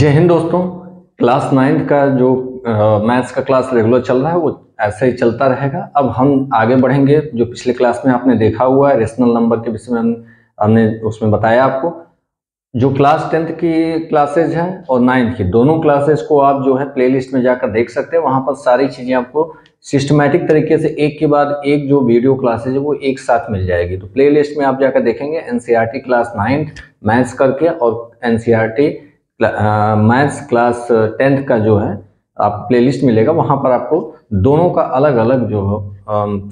जय हिंद दोस्तों। क्लास 9 का जो मैथ्स का क्लास रेगुलर चल रहा है वो ऐसे ही चलता रहेगा। अब हम आगे बढ़ेंगे। जो पिछले क्लास में आपने देखा हुआ है रेशनल नंबर के विषय में हमने उसमें बताया आपको। जो क्लास 10 की क्लासेज हैं और 9 की दोनों क्लासेज को आप जो है प्लेलिस्ट में जाकर देख सकते हैं। वहां पर सारी चीज़ें आपको सिस्टमैटिक तरीके से एक के बाद एक जो वीडियो क्लासेज है वो एक साथ मिल जाएगी। तो प्लेलिस्ट में आप जाकर देखेंगे एनसीईआरटी क्लास 9 मैथ्स करके और एनसीईआरटी मैथ्स क्लास 10 का जो है आप प्लेलिस्ट मिलेगा। वहां पर आपको दोनों का अलग अलग जो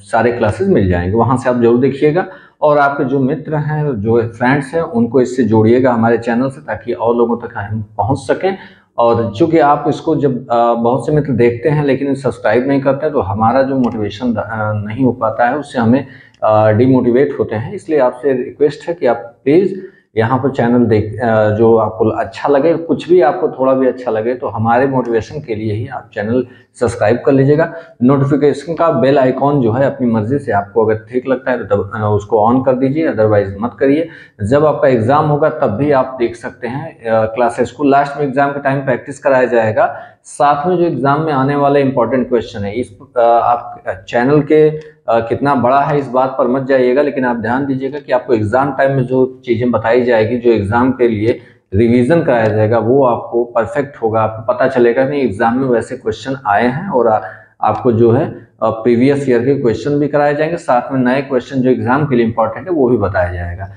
सारे क्लासेस मिल जाएंगे। वहां से आप जरूर देखिएगा और आपके जो मित्र हैं जो फ्रेंड्स हैं उनको इससे जोड़िएगा हमारे चैनल से, ताकि और लोगों तक हम पहुंच सकें। और चूंकि आप इसको जब बहुत से मित्र देखते हैं लेकिन सब्सक्राइब नहीं करते हैं तो हमारा जो मोटिवेशन नहीं हो पाता है, उससे हमें डिमोटिवेट होते हैं। इसलिए आपसे रिक्वेस्ट है कि आप प्लीज़ यहाँ पर चैनल जो आपको अच्छा लगे, कुछ भी आपको थोड़ा भी अच्छा लगे तो हमारे मोटिवेशन के लिए ही आप चैनल सब्सक्राइब कर लीजिएगा। नोटिफिकेशन का बेल आइकॉन जो है अपनी मर्जी से आपको अगर ठीक लगता है तो उसको ऑन कर दीजिए, अदरवाइज मत करिए। जब आपका एग्जाम होगा तब भी आप देख सकते हैं क्लासेस को। लास्ट में एग्जाम के टाइम प्रैक्टिस कराया जाएगा, साथ में जो एग्जाम में आने वाले इंपॉर्टेंट क्वेश्चन है। इस आप चैनल के कितना बड़ा है इस बात पर मत जाइएगा, लेकिन आप ध्यान दीजिएगा कि आपको एग्जाम टाइम में जो चीजें बताई जाएगी, जो एग्जाम के लिए रिवीजन कराया जाएगा, वो आपको परफेक्ट होगा। आपको पता चलेगा कि एग्जाम में वैसे क्वेश्चन आए हैं और आपको जो है प्रीवियस ईयर के क्वेश्चन भी कराए जाएंगे, साथ में नए क्वेश्चन जो एग्जाम के लिए इंपॉर्टेंट है वो भी बताया जाएगा।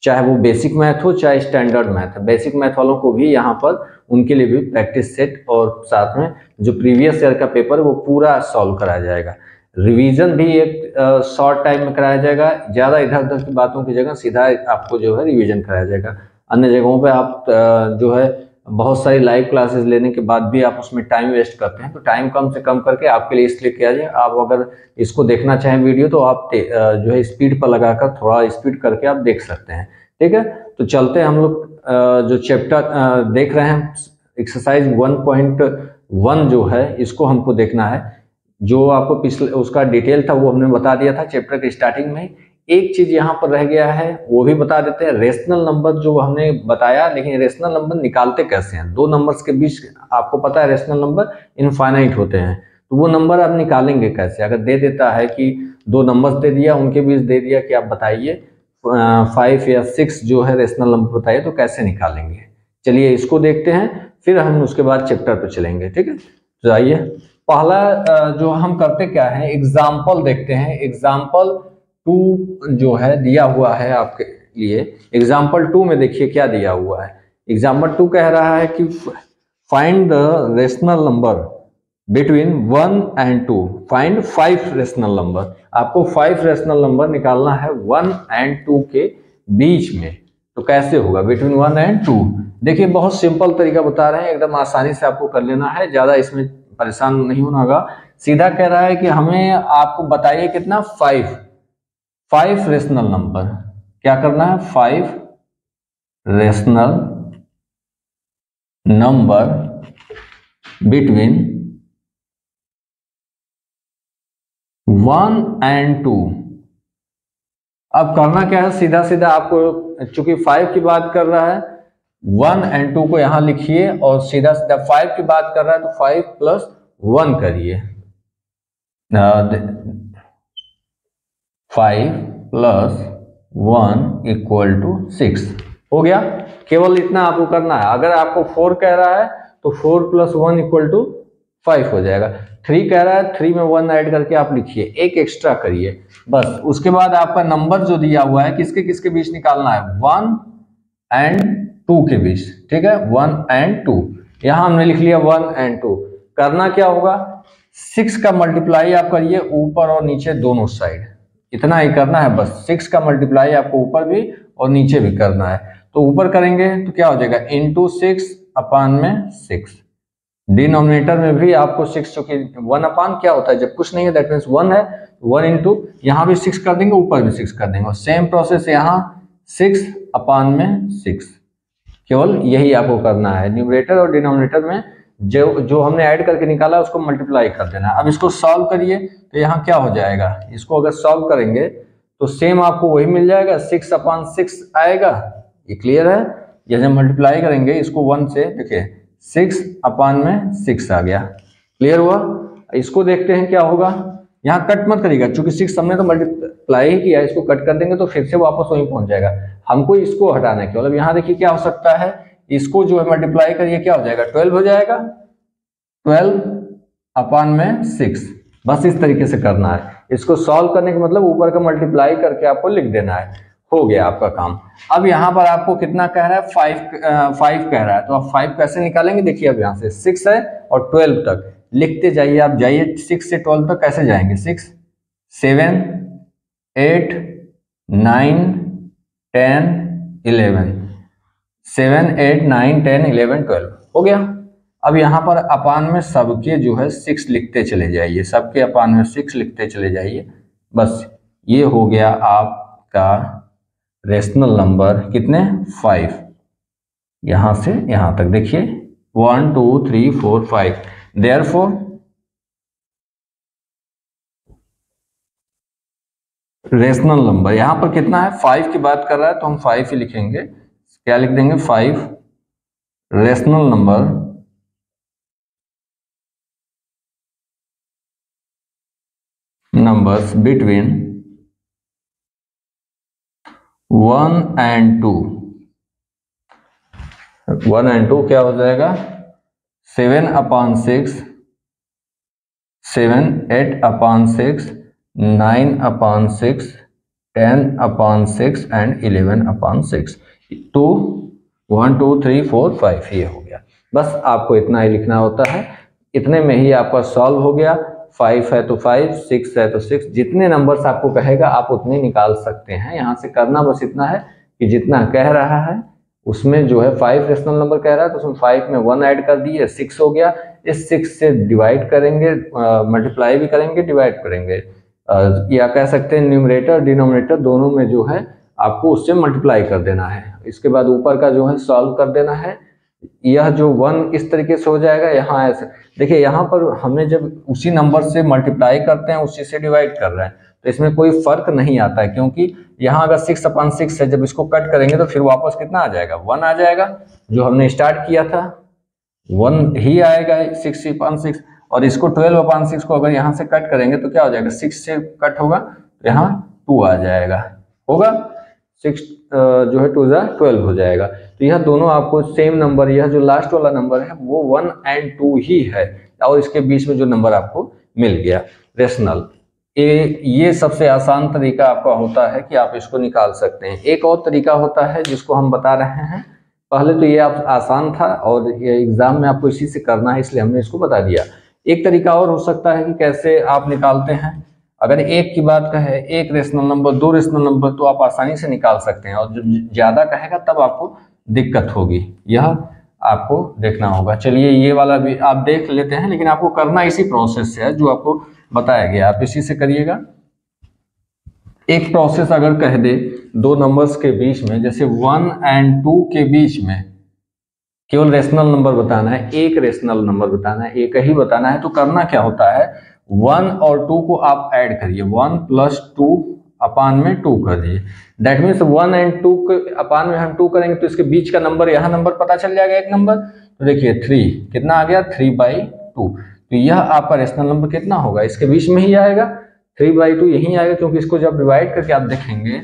चाहे वो बेसिक मैथ हो चाहे स्टैंडर्ड मैथ। बेसिक मैथ वालों को भी यहाँ पर उनके लिए भी प्रैक्टिस सेट और साथ में जो प्रीवियस ईयर का पेपर है वो पूरा सॉल्व कराया जाएगा। रिवीजन भी एक शॉर्ट टाइम में कराया जाएगा। ज़्यादा इधर उधर की बातों की जगह सीधा आपको जो है रिवीजन कराया जाएगा। अन्य जगहों पे आप जो है बहुत सारी लाइव क्लासेस लेने के बाद भी आप उसमें टाइम वेस्ट करते हैं, तो टाइम कम से कम करके आपके लिए इसलिए किया जाए। आप अगर इसको देखना चाहें वीडियो तो आप जो है स्पीड पर लगाकर थोड़ा स्पीड करके आप देख सकते हैं। ठीक है, तो चलते हैं हम लोग जो चैप्टर देख रहे हैं एक्सरसाइज 1.1 जो है इसको हमको देखना है। जो आपको पिछले उसका डिटेल था वो हमने बता दिया था चैप्टर के स्टार्टिंग में। एक चीज यहाँ पर रह गया है वो भी बता देते हैं। रेशनल नंबर जो हमने बताया, लेकिन रेशनल नंबर निकालते कैसे हैं? दो नंबर्स के बीच आपको पता है रेशनल नंबर इनफाइनाइट होते हैं, तो वो नंबर आप निकालेंगे कैसे? अगर दे देता है कि दो नंबर्स दे दिया, उनके बीच दे दिया कि आप बताइए 5 या 6 जो है रेशनल नंबर बताइए, तो कैसे निकालेंगे? चलिए इसको देखते हैं, फिर हम उसके बाद चैप्टर पे चलेंगे। ठीक है, तो आइए पहला जो हम करते क्या है, एग्जाम्पल देखते हैं। एग्जाम्पल 2 जो है दिया हुआ है आपके लिए। एग्जाम्पल 2 में देखिए क्या दिया हुआ है। एग्जाम्पल 2 कह रहा है कि find the rational number between 1 and 2। Find 5 rational number. आपको 5 रेशनल नंबर निकालना है 1 and 2 के बीच में। तो कैसे होगा बिटवीन 1 and 2? देखिए बहुत सिंपल तरीका बता रहे हैं, एकदम आसानी से आपको कर लेना है, ज्यादा इसमें परेशान नहीं होना होगा। सीधा कह रहा है कि हमें आपको बताइए कितना 5 रेशनल नंबर। क्या करना है? 5 रेशनल नंबर बिटवीन 1 and 2। अब करना क्या है, सीधा सीधा आपको, चूंकि 5 की बात कर रहा है 1 and 2 को यहां लिखिए और सीधा सीधा 5 की बात कर रहा है तो 5 + 1 करिए। 5 + 1 = 6 हो गया। केवल इतना आपको करना है। अगर आपको 4 कह रहा है तो 4 + 1 = 5 हो जाएगा। 3 कह रहा है 3 में 1 ऐड करके आप लिखिए, एक एक्स्ट्रा करिए बस। उसके बाद आपका नंबर जो दिया हुआ है किसके किसके बीच निकालना है? 1 and 2 के बीच। ठीक है, 1 and 2 यहां हमने लिख लिया 1 and 2। करना क्या होगा, 6 का मल्टीप्लाई आप करिए ऊपर और नीचे दोनों साइड। इतना ही करना है बस। 6 का मल्टीप्लाई आपको ऊपर भी और नीचे भी करना है। तो ऊपर करेंगे तो क्या हो जाएगा, इंटू 6/6। डिनोमिनेटर में भी आपको 6, चूंकि 1 क्या होता है जब कुछ नहीं है दैट मीन्स 1 है, 1 इंटू यहाँ भी 6 कर देंगे, ऊपर भी 6 कर देंगे। सेम प्रोसेस यहाँ 6/6। केवल यही आपको करना है। न्यूमरेटर और डिनोमिनेटर में जो हमने ऐड करके निकाला उसको मल्टीप्लाई कर देना। अब इसको सॉल्व करिए तो यहाँ क्या हो जाएगा, इसको अगर सॉल्व करेंगे तो सेम आपको वही मिल जाएगा, 6/6 आएगा। ये क्लियर है? जैसे मल्टीप्लाई करेंगे इसको 1 से, देखिए 6 अपान में 6 आ गया। क्लियर हुआ? इसको देखते हैं क्या होगा। यहाँ कट मत करिएगा, चूंकि 6 हमने तो मल्टीप्लाई ही किया, इसको कट कर देंगे तो फिर से वापस वहीं पहुंच जाएगा। हमको इसको हटाना है केवल। अब यहाँ देखिए क्या हो सकता है, इसको जो है मल्टीप्लाई करिए, क्या हो जाएगा, 12 हो जाएगा। 12 अपान में 6, बस इस तरीके से करना है। इसको सॉल्व करने का मतलब ऊपर का मल्टीप्लाई करके आपको लिख देना है, हो गया आपका काम। अब यहाँ पर आपको कितना कह रहा है, 5 कह रहा है, तो आप 5 कैसे निकालेंगे, देखिए अब यहाँ से 6 है और 12 तक लिखते जाइए। आप जाइए 6 से 12 तक कैसे जाएंगे, 6 7 8 9 10 11, 7 8 9 10 11 12 हो गया। अब यहाँ पर अपान में सबके जो है 6 लिखते चले जाइए, सबके अपान में 6 लिखते चले जाइए। बस ये हो गया आपका रेशनल नंबर, कितने, 5। यहाँ से यहाँ तक देखिए 1 2 3 4 5। देयरफॉर रेशनल नंबर यहाँ पर कितना है, 5 की बात कर रहा है तो हम 5 ही लिखेंगे। क्या लिख देंगे, 5 rational number numbers between 1 and 2। 1 and 2 क्या हो जाएगा, 7 अपान 6, 7 8 अपान 6, 9 अपान 6, 10 अपान 6 एंड 11 अपान 6। 2 1 2 3 4 5 ये हो गया। बस आपको इतना ही लिखना होता है, इतने में ही आपका सॉल्व हो गया। 5 है तो 5, 6 है तो 6, जितने नंबर्स आपको कहेगा आप उतने निकाल सकते हैं। यहाँ से करना बस इतना है कि जितना कह रहा है उसमें जो है 5 रेशनल नंबर कह रहा है तो उसमें 5 में 1 ऐड कर दिए, 6 हो गया। इस 6 से डिवाइड करेंगे, मल्टीप्लाई भी करेंगे, डिवाइड करेंगे, या कह सकते हैं न्यूमरेटर डिनोमिनेटर दोनों में जो है आपको उससे मल्टीप्लाई कर देना है। इसके बाद ऊपर का जो है सॉल्व कर देना है। यह जो 1 इस तरीके से हो जाएगा, यहाँ ऐसे देखिए, यहाँ पर हमने जब उसी नंबर से मल्टीप्लाई करते हैं उसी से डिवाइड कर रहे हैं तो इसमें कोई फर्क नहीं आता है, क्योंकि यहाँ अगर 6 अपान 6 है, जब इसको कट करेंगे तो फिर वापस कितना आ जाएगा, 1 आ जाएगा। जो हमने स्टार्ट किया था 1 ही आएगा 6 अपान 6, और इसको 12 अपान 6 को अगर यहाँ से कट करेंगे तो क्या हो जाएगा, 6 से कट होगा तो यहाँ 2 आ जाएगा, होगा 6 जो है 2 12 हो जाएगा। तो यह दोनों आपको सेम नंबर, यह जो लास्ट वाला नंबर है वो 1 and 2 ही है, और इसके बीच में जो नंबर आपको मिल गया रेशनल, ये सबसे आसान तरीका आपका होता है कि आप इसको निकाल सकते हैं। एक और तरीका होता है जिसको हम बता रहे हैं, पहले तो ये आप आसान था और ये एग्जाम में आपको इसी से करना है इसलिए हमने इसको बता दिया। एक तरीका और हो सकता है कि कैसे आप निकालते हैं। अगर एक की बात कहे, एक रेशनल नंबर, 2 रेशनल नंबर, तो आप आसानी से निकाल सकते हैं, और जब ज्यादा कहेगा तब आपको दिक्कत होगी, यह आपको देखना होगा। चलिए ये वाला भी आप देख लेते हैं, लेकिन आपको करना इसी प्रोसेस से है जो आपको बताया गया, आप इसी से करिएगा। एक प्रोसेस अगर कह दे 2 नंबर्स के बीच में, जैसे 1 and 2 के बीच में केवल रेशनल नंबर बताना है, एक रेशनल नंबर बताना है, एक ही बताना है, तो करना क्या होता है, 1 और 2 को आप ऐड करिए, 1 + 2 अपान में 2 कर दिए। दैट मीन्स 1 and 2 के अपान में हम 2 करेंगे तो इसके बीच का नंबर, यहाँ नंबर पता चल जाएगा, एक नंबर, तो देखिए 3 कितना आ गया, 3/2। तो यह आपका रेशनल नंबर कितना होगा, इसके बीच में ही आएगा, 3/2 यही आएगा, क्योंकि इसको जब डिवाइड करके आप देखेंगे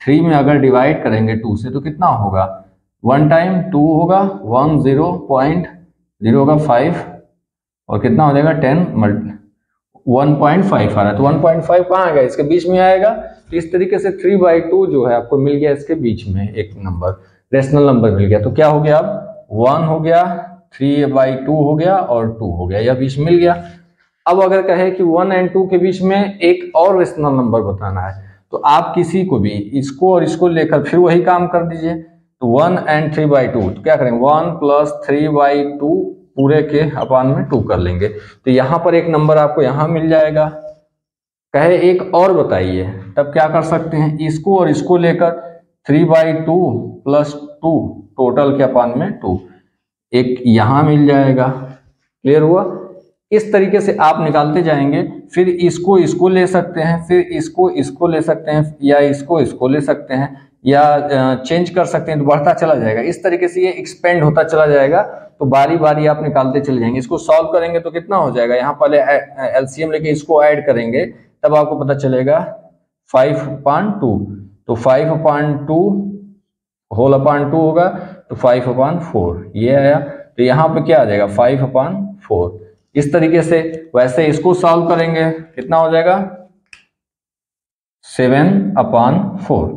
3 में अगर डिवाइड करेंगे 2 से तो कितना होगा, 1 टाइम 2 होगा 1, 0.0 होगा 5, और कितना हो जाएगा 10 1.5 आ रहा है, तो 1.5 कहाँ आएगा, इसके बीच में आएगा। तो इस तरीके से 3/2 जो है आपको मिल गया, इसके बीच में एक नंबर रेशनल नंबर मिल गया। तो क्या हो गया, अब 1 हो गया, 3/2 हो गया और 2 हो गया, यह बीच मिल गया। अब अगर कहे कि 1 and 2 के बीच में एक और रेशनल नंबर बताना है, तो आप किसी को भी इसको और इसको लेकर फिर वही काम कर दीजिए। तो 1 and 3/2, तो क्या करेंगे, 1 + 3/2 पूरे के अपान में 2 कर लेंगे, तो यहाँ पर एक नंबर आपको यहाँ मिल जाएगा। कहे एक और बताइए, तब क्या कर सकते हैं, इसको और इसको लेकर 3/2 + 2 टोटल के अपान में 2, एक यहाँ मिल जाएगा। क्लियर हुआ? इस तरीके से आप निकालते जाएंगे, फिर इसको इसको ले सकते हैं, फिर इसको इसको ले सकते हैं, या इसको इसको ले सकते हैं, या चेंज कर सकते हैं तो बढ़ता चला जाएगा। इस तरीके से ये एक्सपेंड होता चला जाएगा, तो बारी बारी आप निकालते चले जाएंगे। इसको सॉल्व करेंगे तो कितना हो जाएगा, यहाँ पहले एलसीएम लेके इसको ऐड करेंगे तब आपको पता चलेगा 5/2, तो 5/2 होल अपॉन 2 होगा तो 5/4 ये आया। तो यहाँ पे क्या आ जाएगा 5/4 इस तरीके से। वैसे इसको सॉल्व करेंगे कितना हो जाएगा 7/4,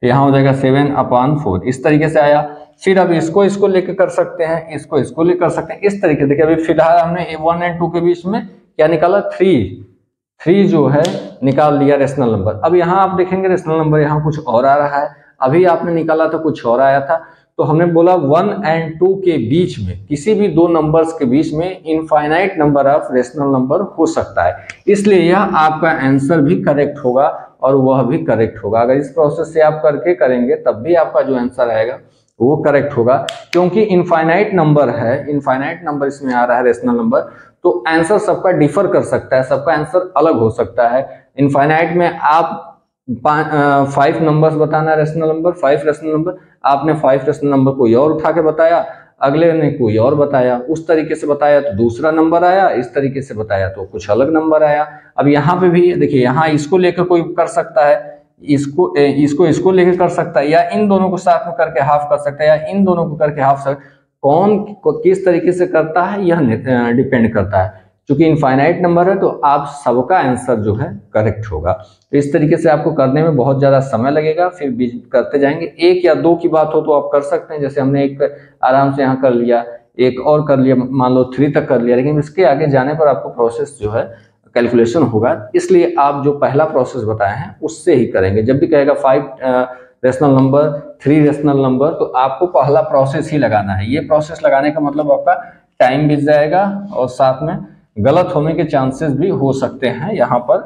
तो यहाँ हो जाएगा 7/4 इस तरीके से आया। फिर अब इसको लेकर कर सकते हैं, इसको लेकर कर सकते हैं इस तरीके से। देखिए अभी फिलहाल हमने 1 और 2 के बीच में क्या निकाला 3 जो है निकाल लिया रेशनल नंबर। अब यहाँ आप देखेंगे रेशनल नंबर यहाँ कुछ और आ रहा है, अभी आपने निकाला तो कुछ और आया था। तो हमने बोला 1 और 2 के बीच में किसी भी दो नंबर्स के बीच में infinite number of rational number हो सकता है, इसलिए यह आपका आंसर भी करेक्ट होगा और वह भी करेक्ट होगा। अगर इस प्रोसेस से आप करके करेंगे तब भी आपका जो आंसर आएगा वो करेक्ट होगा, क्योंकि इनफाइनाइट नंबर है, इनफाइनाइट नंबर इसमें आ रहा है रेशनल नंबर, तो आंसर सबका डिफर कर सकता है, सबका आंसर अलग हो सकता है। इनफाइनाइट में आप 5 नंबर्स बताना रेशनल नंबर, 5 रेशनल नंबर, आपने 5 रेशनल नंबर कोई और उठा के बताया, अगले ने कोई और बताया, उस तरीके से बताया तो दूसरा नंबर आया, इस तरीके से बताया तो कुछ अलग नंबर आया। अब यहाँ पे भी देखिए, यहाँ इसको लेकर कोई कर सकता है, इसको लेकर कर सकता है, या इन दोनों को साथ में करके हाफ कर सकता है, या इन दोनों को करके हाफ सकता है। कौन किस तरीके से करता है यह डिपेंड करता है। चूंकि इनफाइनाइट नंबर है तो आप सबका आंसर जो है करेक्ट होगा। तो इस तरीके से आपको करने में बहुत ज्यादा समय लगेगा, फिर भी करते जाएंगे। 1 या 2 की बात हो तो आप कर सकते हैं, जैसे हमने एक आराम से यहाँ कर लिया, एक और कर लिया, मान लो 3 तक कर लिया, लेकिन इसके आगे जाने पर आपको प्रोसेस जो है कैलकुलेशन होगा, इसलिए आप जो पहला प्रोसेस बताए हैं उससे ही करेंगे। जब भी कहेगा 5 रेशनल नंबर, 3 रेशनल नंबर, तो आपको पहला प्रोसेस ही लगाना है। ये प्रोसेस लगाने का मतलब आपका टाइम बीत जाएगा और साथ में गलत होने के चांसेस भी हो सकते हैं। यहाँ पर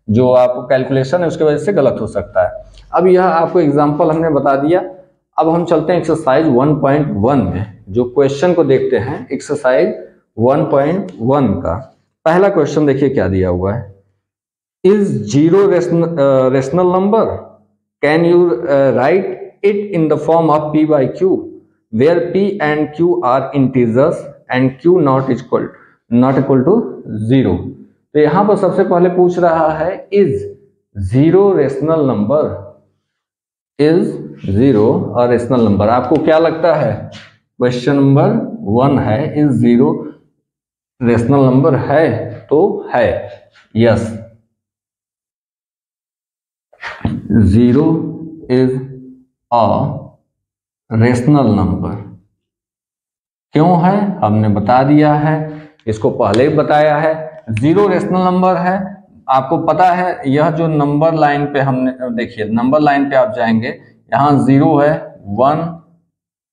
जो आपको कैलकुलेशन है उसकी वजह से गलत हो सकता है। अब यह आपको एग्जांपल हमने बता दिया। अब हम चलते हैं एक्सरसाइज 1.1 में, जो क्वेश्चन को देखते हैं। एक्सरसाइज 1.1 का पहला क्वेश्चन देखिए क्या दिया हुआ है। Is 0 rational number, can you right it in the form of p by q, where p and q are integers and q not equal to 0। तो यहां पर सबसे पहले पूछ रहा है इज 0 रेशनल नंबर, इज 0 और रेशनल नंबर। आपको क्या लगता है क्वेश्चन नंबर 1 है, इज 0 रेशनल नंबर है तो है, yes 0 is a rational number. क्यों है हमने बता दिया है, इसको पहले ही बताया है। 0 रेशनल नंबर है, आपको पता है यह जो नंबर लाइन पे हमने देखिए, नंबर लाइन पे आप जाएंगे, यहाँ 0 है, 1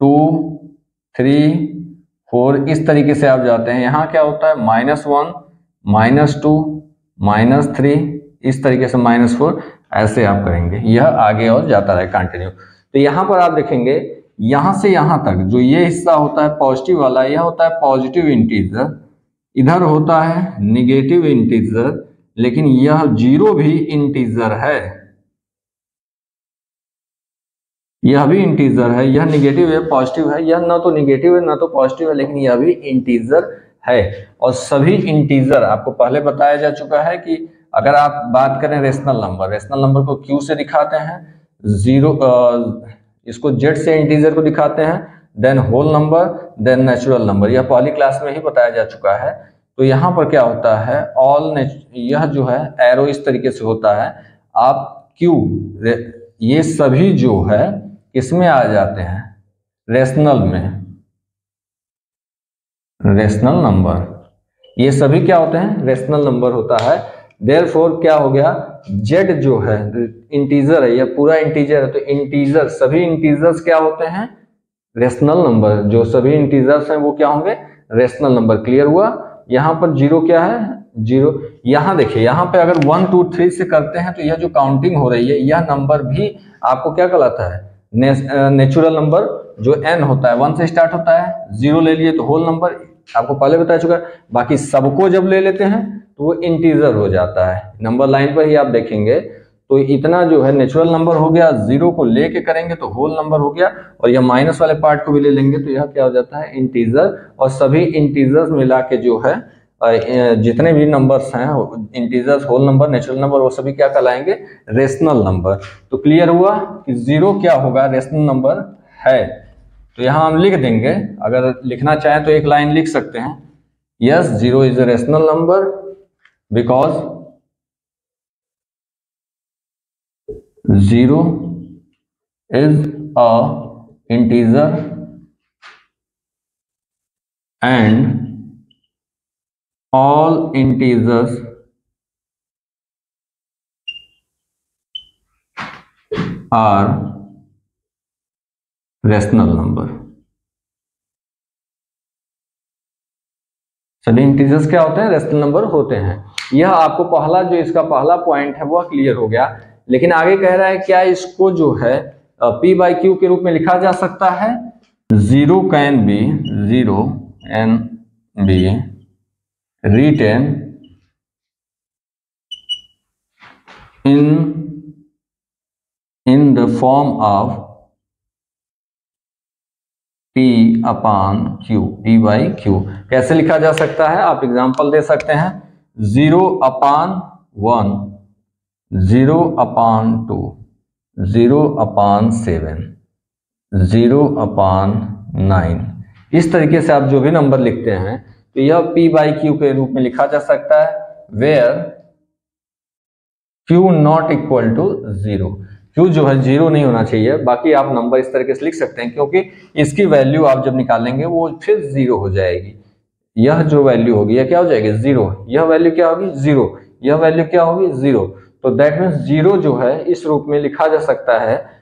2 3 4 इस तरीके से आप जाते हैं। यहाँ क्या होता है -1 -2 -3 इस तरीके से -4, ऐसे आप करेंगे, यह आगे और जाता रहे कंटिन्यू। तो यहाँ पर आप देखेंगे यहाँ से यहाँ तक जो ये हिस्सा होता है पॉजिटिव वाला, यह होता है पॉजिटिव इंटीजर, इधर होता है निगेटिव इंटीजर, लेकिन यह 0 भी इंटीजर है, यह भी इंटीजर है, यह निगेटिव है पॉजिटिव है, यह ना तो निगेटिव है ना तो पॉजिटिव है, लेकिन यह भी इंटीजर है। और सभी इंटीजर आपको पहले बताया जा चुका है कि अगर आप बात करें रेशनल नंबर को q से दिखाते हैं, 0 इसको z से इंटीजर को दिखाते हैं, then whole number, then natural number, यह पहली क्लास में ही बताया जा चुका है। तो यहाँ पर क्या होता है, यह जो है एरो इस तरीके से होता है, आप q ये सभी जो है किसमें आ जाते हैं, रेशनल में, रेशनल नंबर, ये सभी क्या होते हैं, रेशनल नंबर होता है। देयरफॉर क्या हो गया, z जो है इंटीजर है, यह पूरा इंटीजर है, तो इंटीजर सभी इंटीजर्स क्या होते हैं, रेशनल नंबर। जो सभी इंटीजर्स हैं वो क्या होंगे, रेशनल नंबर। क्लियर हुआ। यहाँ पर 0 क्या है, 0। यहाँ देखिए, यहाँ पे अगर 1 2 3 से करते हैं तो यह जो काउंटिंग हो रही है, यह नंबर भी आपको क्या कहलाता है, नेचुरल नंबर। जो n होता है 1 से स्टार्ट होता है, 0 ले लिए तो होल नंबर, आपको पहले बता चुका है। बाकी सबको जब ले लेते हैं तो वो इंटीजर हो जाता है। नंबर लाइन पर ही आप देखेंगे तो इतना जो है नेचुरल नंबर हो गया, जीरो को लेके करेंगे तो होल नंबर हो गया, और यह माइनस वाले पार्ट को भी ले लेंगे तो यह क्या हो जाता है, इंटीजर। और सभी इंटीजर्स मिला के जो है जितने भी नंबर्स हैं, integers, whole number, natural number, वो सभी क्या कहलाएंगे, रेशनल नंबर। तो क्लियर हुआ कि जीरो क्या होगा, रेशनल नंबर है। तो यहां हम लिख देंगे, अगर लिखना चाहें तो एक लाइन लिख सकते हैं, yes zero is a rational number because zero is a integer and all integers are rational number। सभी इंटीजर्स क्या होते हैं, रेशनल नंबर होते हैं। यह आपको पहला जो इसका पहला पॉइंट है वह क्लियर हो गया। लेकिन आगे कह रहा है क्या इसको जो है P बाई क्यू के रूप में लिखा जा सकता है, zero can be written in the form of P upon Q, P by Q. कैसे लिखा जा सकता है, आप एग्जांपल दे सकते हैं, 0 अपॉन 1, 0 अपॉन 2, 0 अपॉन 7, 0 अपॉन 9। इस तरीके से आप जो भी नंबर लिखते हैं तो यह P बाई क्यू के रूप में लिखा जा सकता है, where Q not equal to 0। Q जो है जीरो नहीं होना चाहिए। बाकी आप नंबर इस तरीके से लिख सकते हैं, क्योंकि इसकी वैल्यू आप जब निकालेंगे वो फिर जीरो हो जाएगी। यह जो वैल्यू होगी यह क्या हो जाएगी, जीरो। यह वैल्यू क्या होगी, जीरो। यह वैल्यू क्या होगी, जीरो। तो दैट मीन्स जीरो जो है इस रूप में लिखा जा सकता है।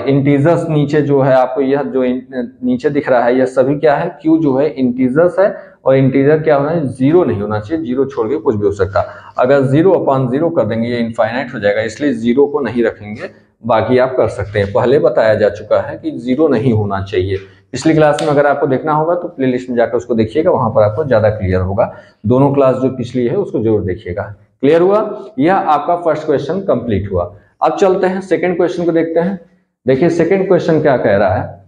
इंटीजर्स नीचे जो है आपको यह जो नीचे दिख रहा है यह सभी क्या है, Q जो है इंटीजर्स है, और इंटीजर क्या होना है, जीरो नहीं होना चाहिए। जीरो छोड़ के कुछ भी हो सकता। अगर जीरो अपॉन जीरो कर देंगे ये इनफाइनाइट हो जाएगा, इसलिए जीरो को नहीं रखेंगे। बाकी आप कर सकते हैं, पहले बताया जा चुका है कि जीरो नहीं होना चाहिए। पिछली क्लास में अगर आपको देखना होगा तो प्लेलिस्ट में जाकर उसको देखिएगा, वहां पर आपको ज्यादा क्लियर होगा। दोनों क्लास जो पिछली है उसको जरूर देखिएगा। क्लियर हुआ, यह आपका फर्स्ट क्वेश्चन कंप्लीट हुआ। अब चलते हैं सेकंड क्वेश्चन को देखते हैं। देखिए सेकंड क्वेश्चन क्या कह रहा है,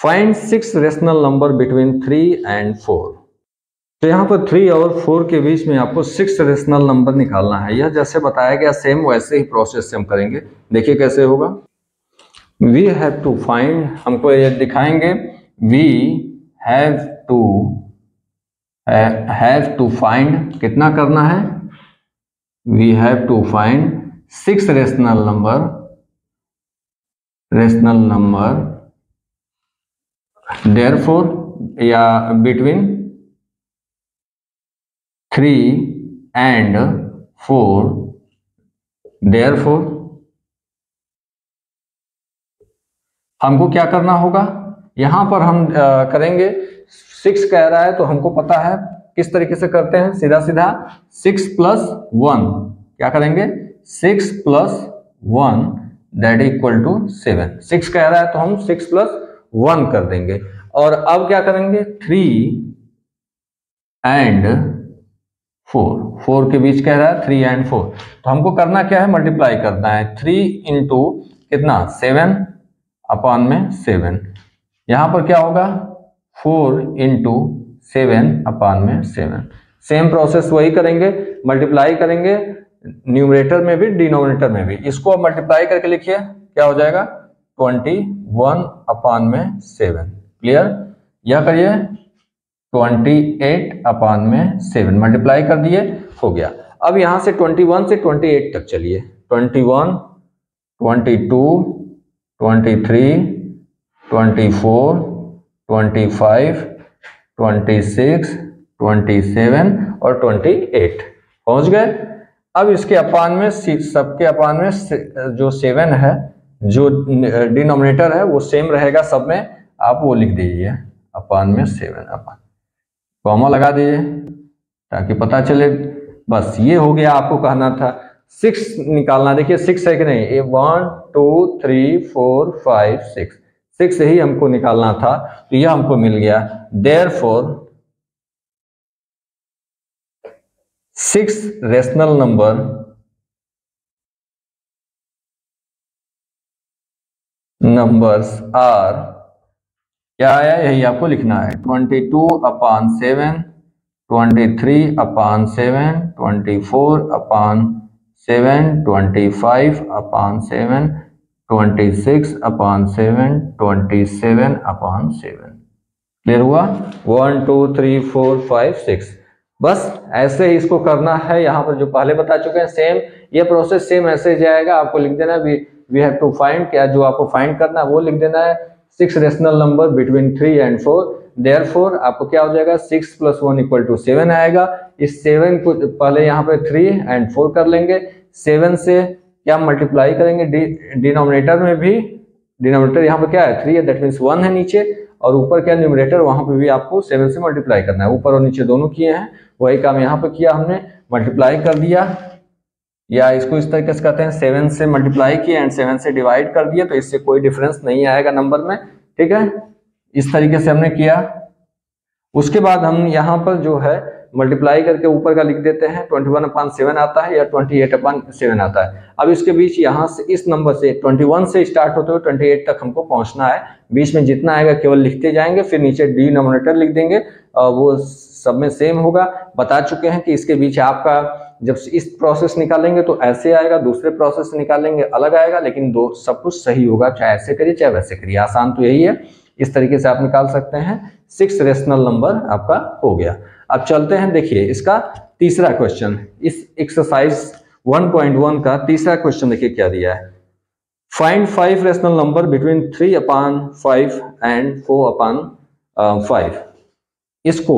find 6 rational number between 3 and 4। तो यहाँ पर 3 और 4 के बीच में आपको 6 रेशनल नंबर निकालना है। यह जैसे बताया गया सेम वैसे ही प्रोसेस से हम करेंगे। देखिए कैसे होगा, वी हैव टू फाइंड, हमको ये दिखाएंगे, वी हैव टू फाइंड, कितना करना है, we have to find 6 rational number therefore या बिटवीन 3 and 4, देयरफॉर हमको क्या करना होगा, यहां पर हम करेंगे 6 कह रहा है तो हमको पता है किस तरीके से करते हैं, सीधा सीधा 6 + 1 क्या करेंगे, 6 + 1 दैट इक्वल टू 7। 6 कह रहा है तो हम 6 + 1 कर देंगे। और अब क्या करेंगे, 3 and 4 के बीच कह रहा है 3 and 4, तो हमको करना क्या है, मल्टीप्लाई करना है। 3 इंटू कितना, 7 अपॉन में 7। यहां पर क्या होगा, 4 इंटू 7 अपॉन में 7। सेम प्रोसेस वही करेंगे, मल्टीप्लाई करेंगे न्यूमरेटर में भी डिनोमिनेटर में भी। इसको अब मल्टीप्लाई करके लिखिए, क्या हो जाएगा, 21 अपॉन में 7। क्लियर, यह करिए 28 अपॉन में 7, मल्टीप्लाई कर दिए, हो गया। अब यहां से 21 से 28 तक चलिए, 21, 22, 23, 24, 25, 26, 27 और 28 पहुंच गए। अब इसके अपान में, सबके अपान में जो 7 है, जो डिनोमिनेटर है वो सेम रहेगा सब में, आप वो लिख दीजिए अपान में 7, अपान कॉमा लगा दीजिए ताकि पता चले। बस ये हो गया, आपको कहना था 6 निकालना। देखिए 6 है कि नहीं, 1 2 3 4 5 6 ही हमको निकालना था, तो यह हमको मिल गया। Therefore 6 rational number numbers are, क्या आया यही आपको लिखना है, 22/7, 23/7, 24/7, 25/7, 26/7, 27/7। क्लियर हुआ? 1 2 3 4 5 6। बस ऐसे ही इसको करना है। यहाँ पर जो पहले बता चुके हैं सेम, ये प्रोसेस सेम ऐसे जाएगा। आपको लिख देना वी हैव टू फाइंड, क्या जो आपको फाइंड करना है वो लिख देना है 6 rational number between 3 and 4। Therefore आपको क्या हो जाएगा, 6 + 1 = 7 आएगा। इस 7 को पहले यहाँ पे 3 and 4 कर लेंगे। 7 से क्या मल्टीप्लाई करेंगे, डिनोमिनेटर में भी, डिनोमिनेटर यहाँ पे क्या है 3 है, दैट मीन्स 1 है नीचे, और ऊपर क्या न्यूमरेटर, वहां पे भी आपको 7 से मल्टीप्लाई करना है। ऊपर और नीचे दोनों किए हैं, वही काम यहाँ पे किया हमने, मल्टीप्लाई कर दिया, या इसको इस तरीके से कहते हैं 7 से मल्टीप्लाई किया एंड 7 से डिवाइड कर दिया, तो इससे कोई डिफरेंस नहीं आएगा नंबर में। ठीक है, इस तरीके से हमने किया। उसके बाद हम यहाँ पर जो है मल्टीप्लाई करके ऊपर का लिख देते हैं, 21/7 आता है या 28/7 आता है। अब इसके बीच यहाँ से इस नंबर से 21 से स्टार्ट होते हुए 28 तक हमको पहुंचना है। बीच में जितना आएगा केवल लिखते जाएंगे, फिर नीचे डिनोमिनेटर लिख देंगे, वो सब में सेम होगा। बता चुके हैं कि इसके बीच आपका जब इस प्रोसेस निकालेंगे तो ऐसे आएगा, दूसरे प्रोसेस से निकालेंगे अलग आएगा, लेकिन दो सब कुछ सही होगा, चाहे ऐसे करिए चाहे वैसे करिए। आसान तो यही है, इस तरीके से आप निकाल सकते हैं। 6 रेशनल नंबर आपका हो गया। अब चलते हैं, देखिए इसका तीसरा क्वेश्चन, इस एक्सरसाइज 1.1 का तीसरा क्वेश्चन देखिए क्या दिया है। Find 5 rational number between 3/5 and 4/5। इसको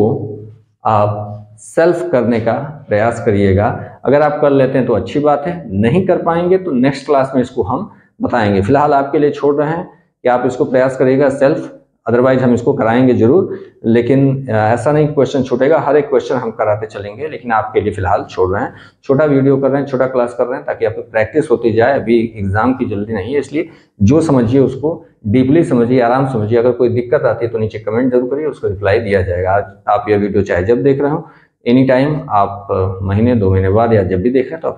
आप सेल्फ करने का प्रयास करिएगा। अगर आप कर लेते हैं तो अच्छी बात है, नहीं कर पाएंगे तो नेक्स्ट क्लास में इसको हम बताएंगे। फिलहाल आपके लिए छोड़ रहे हैं कि आप इसको प्रयास करिएगा सेल्फ, अदरवाइज हम इसको कराएंगे जरूर, लेकिन ऐसा नहीं क्वेश्चन छूटेगा, हर एक क्वेश्चन हम कराते चलेंगे, लेकिन आपके लिए फिलहाल छोड़ रहे हैं। छोटा वीडियो कर रहे हैं, छोटा क्लास कर रहे हैं, ताकि आपकी प्रैक्टिस होती जाए। अभी एग्जाम की जल्दी नहीं है, इसलिए जो समझिए उसको डीपली समझिए, आराम समझिए। अगर कोई दिक्कत आती है तो नीचे कमेंट जरूर करिए, उसको रिप्लाई दिया जाएगा। आज आप यह वीडियो चाहे जब देख रहे हो, एनी टाइम, आप महीने 2 महीने बाद या जब भी देख रहे हैं तो आप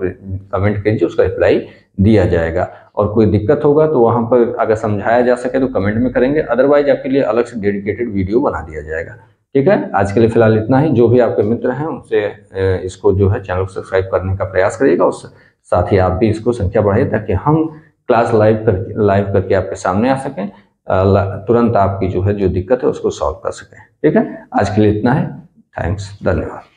कमेंट कीजिए, उसका रिप्लाई दिया जाएगा। और कोई दिक्कत होगा तो वहां पर अगर समझाया जा सके तो कमेंट में करेंगे, अदरवाइज आपके लिए अलग से डेडिकेटेड वीडियो बना दिया जाएगा। ठीक है, आज के लिए फिलहाल इतना ही। जो भी आपके मित्र हैं उनसे इसको जो है चैनल को सब्सक्राइब करने का प्रयास करिएगा, और साथ ही आप भी इसको संख्या बढ़ाइए, ताकि हम क्लास लाइव करके आपके सामने आ सकें, तुरंत आपकी जो है जो दिक्कत है उसको सॉल्व कर सकें। ठीक है, आज के लिए इतना है। थैंक्स, धन्यवाद।